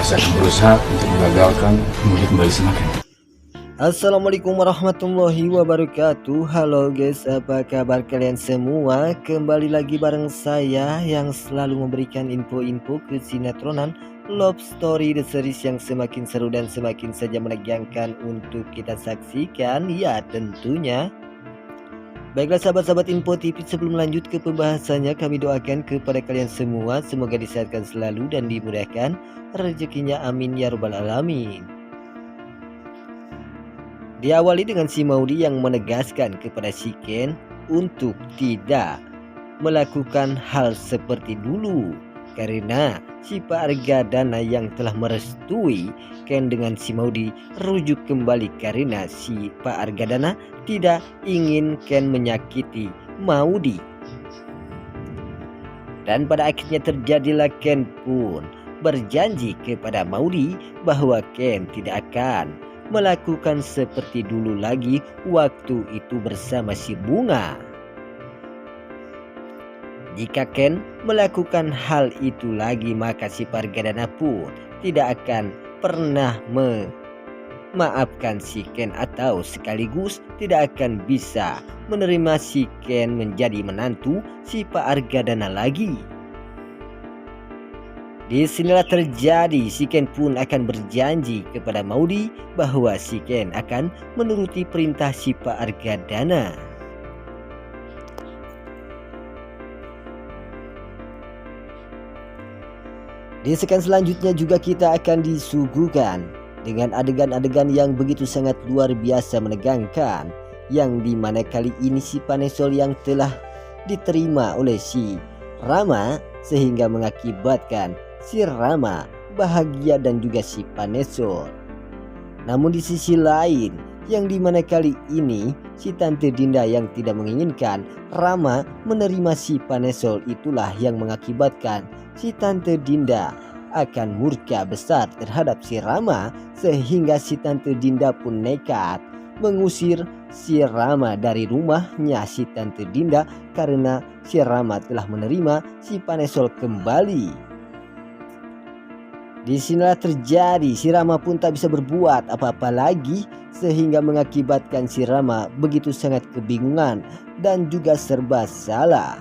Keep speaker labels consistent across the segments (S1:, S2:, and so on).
S1: Saya akan berusaha untuk menggagalkan memulih kembali semakin.
S2: Assalamualaikum warahmatullahi wabarakatuh. Halo guys, apa kabar kalian semua? Kembali lagi bareng saya yang selalu memberikan info-info kesinetроnan Love Story The Series yang semakin seru dan semakin saja menegangkan untuk kita saksikan. Ya tentunya. Baiklah sahabat-sahabat Info TV, sebelum lanjut ke pembahasannya, kami doakan kepada kalian semua semoga disehatkan selalu dan dimudahkan rezekinya, amin ya robbal alamin. Diawali dengan si Maudy yang menegaskan kepada si Ken untuk tidak melakukan hal seperti dulu, karena si Pak Argadana yang telah merestui Ken dengan si Maudy rujuk kembali karena si Pak Argadana tidak ingin Ken menyakiti Maudy. Dan pada akhirnya terjadilah Ken pun berjanji kepada Maudy bahwa Ken tidak akan melakukan seperti dulu lagi waktu itu bersama si Bunga. Jika Ken melakukan hal itu lagi, maka si Argadana pun tidak akan pernah memaafkan si Ken atau sekaligus tidak akan bisa menerima si Ken menjadi menantu si Pak Argadana lagi. Disinilah terjadi, si Ken pun akan berjanji kepada Maudy bahwa si Ken akan menuruti perintah si Pak Argadana. Di sekian selanjutnya juga kita akan disuguhkan dengan adegan-adegan yang begitu sangat luar biasa menegangkan, yang dimana kali ini si Panesol yang telah diterima oleh si Rama sehingga mengakibatkan si Rama bahagia dan juga si Panesol. Namun di sisi lain, yang dimana kali ini si Tante Dinda yang tidak menginginkan Rama menerima si Panesol, itulah yang mengakibatkan si Tante Dinda akan murka besar terhadap si Rama, sehingga si Tante Dinda pun nekat mengusir si Rama dari rumahnya si Tante Dinda karena si Rama telah menerima si Panesol kembali. Disinilah terjadi, si Rama pun tak bisa berbuat apa-apa lagi sehingga mengakibatkan si Rama begitu sangat kebingungan dan juga serba salah.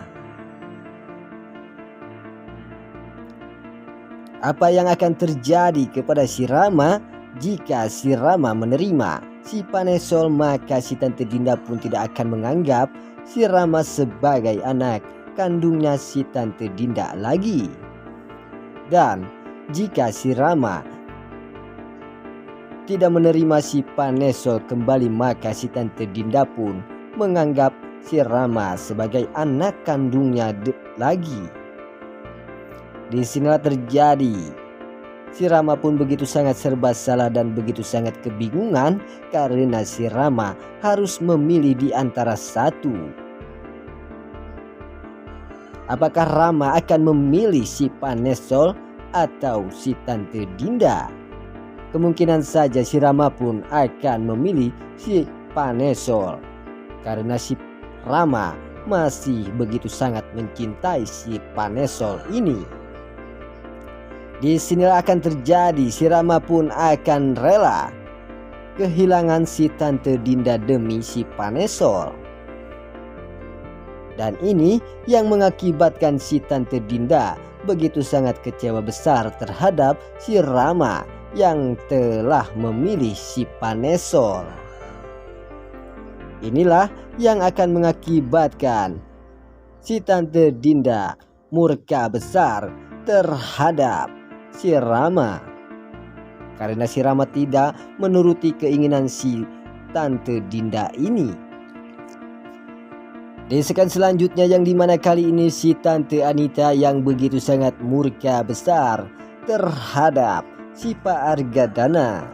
S2: Apa yang akan terjadi kepada si Rama jika si Rama menerima si Panesol? Maka si Tante Dinda pun tidak akan menganggap si Rama sebagai anak kandungnya si Tante Dinda lagi. Dan jika si Rama tidak menerima si Panesol kembali, maka si Tante Dinda pun menganggap si Rama sebagai anak kandungnya lagi. Di sinilah terjadi, si Rama pun begitu sangat serba salah dan begitu sangat kebingungan karena si Rama harus memilih di antara satu. Apakah Rama akan memilih si Panesol atau si Tante Dinda? Kemungkinan saja si Rama pun akan memilih si Panesol karena si Rama masih begitu sangat mencintai si Panesol ini. Di sinilah akan terjadi, si Rama pun akan rela kehilangan si Tante Dinda demi si Panesol. Dan ini yang mengakibatkan si Tante Dinda begitu sangat kecewa besar terhadap si Rama yang telah memilih si Panesol. Inilah yang akan mengakibatkan si Tante Dinda murka besar terhadap si Rama karena si Rama tidak menuruti keinginan si Tante Dinda ini. Di sekian selanjutnya, yang dimana kali ini si Tante Anita yang begitu sangat murka besar terhadap si Pak Argadana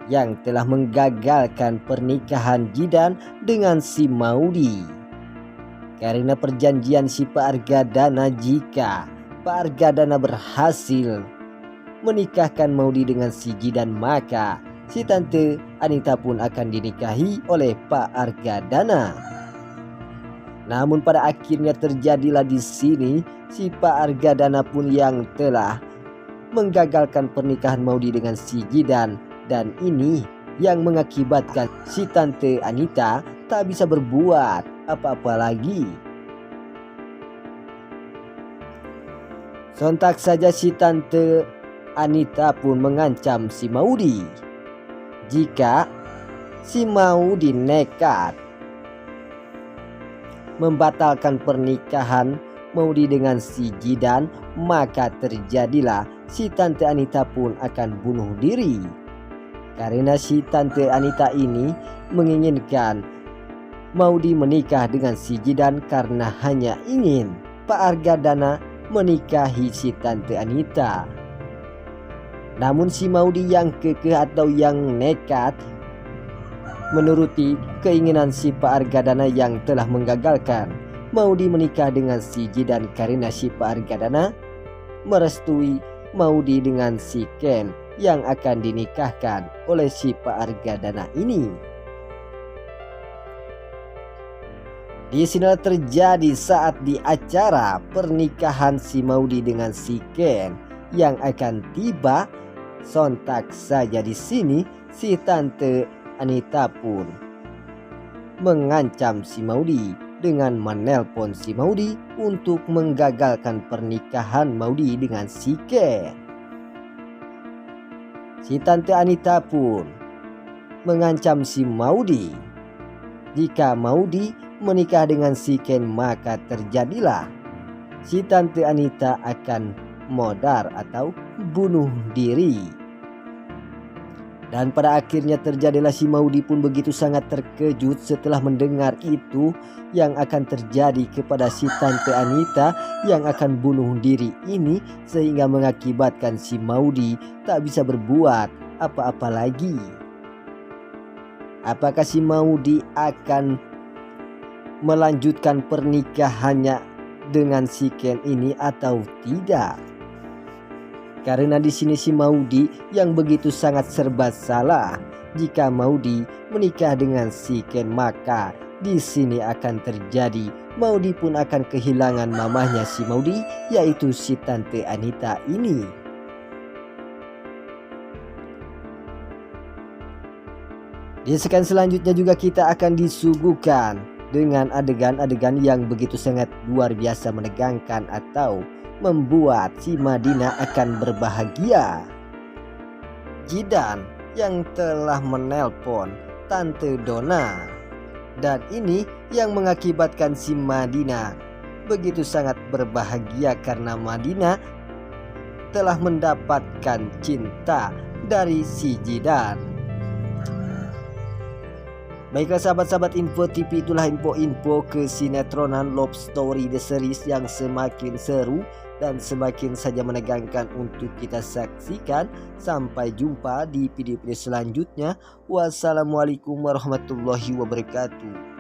S2: yang telah menggagalkan pernikahan Jidan dengan si Maudy. Karena perjanjian si Pak Argadana, jika Pak Argadana berhasil menikahkan Maudy dengan si Jidan, maka si Tante Anita pun akan dinikahi oleh Pak Argadana. Namun pada akhirnya terjadilah di sini si Pak Argadana pun yang telah menggagalkan pernikahan Maudy dengan si Jidan, dan ini yang mengakibatkan si Tante Anita tak bisa berbuat apa-apa lagi. Sontak saja si Tante Anita pun mengancam si Maudy. Jika si Maudy nekat membatalkan pernikahan Maudy dengan si Jidan, maka terjadilah si Tante Anita pun akan bunuh diri. Karena si Tante Anita ini menginginkan Maudy menikah dengan si Jidan karena hanya ingin Pak Argadana menikahi si Tante Anita. Namun si Maudy yang kekeh atau yang nekat menuruti keinginan si Pak Argadana yang telah menggagalkan Maudy menikah dengan si Jidan, karena si Pak Argadana merestui Maudy dengan si Ken yang akan dinikahkan oleh si Pak Argadana ini. Di sini terjadi saat di acara pernikahan si Maudy dengan si Ken yang akan tiba. Sontak saja di sini si Tante Anita pun mengancam si Maudy dengan menelpon si Maudy untuk menggagalkan pernikahan Maudy dengan si Ken. Si Tante Anita pun mengancam si Maudy, jika Maudy menikah dengan si Ken maka terjadilah si Tante Anita akan modar atau bunuh diri. Dan pada akhirnya terjadilah si Maudy pun begitu sangat terkejut setelah mendengar itu yang akan terjadi kepada si Tante Anita yang akan bunuh diri ini, sehingga mengakibatkan si Maudy tak bisa berbuat apa-apa lagi. Apakah si Maudy akan melanjutkan pernikahannya dengan si Ken ini atau tidak? Karena di sini si Maudy yang begitu sangat serba salah. Jika Maudy menikah dengan si Ken maka di sini akan terjadi Maudy pun akan kehilangan mamahnya si Maudy, yaitu si Tante Anita ini. Di sekian selanjutnya juga kita akan disuguhkan dengan adegan-adegan yang begitu sangat luar biasa menegangkan atau membuat si Madinah akan berbahagia. Jidan yang telah menelpon Tante Donna, dan ini yang mengakibatkan si Madinah begitu sangat berbahagia karena Madinah telah mendapatkan cinta dari si Jidan. Baiklah sahabat-sahabat Info TV, itulah info-info kesinetronan Love Story The Series yang semakin seru dan semakin saja menegangkan untuk kita saksikan. Sampai jumpa di video-video selanjutnya. Wassalamualaikum warahmatullahi wabarakatuh.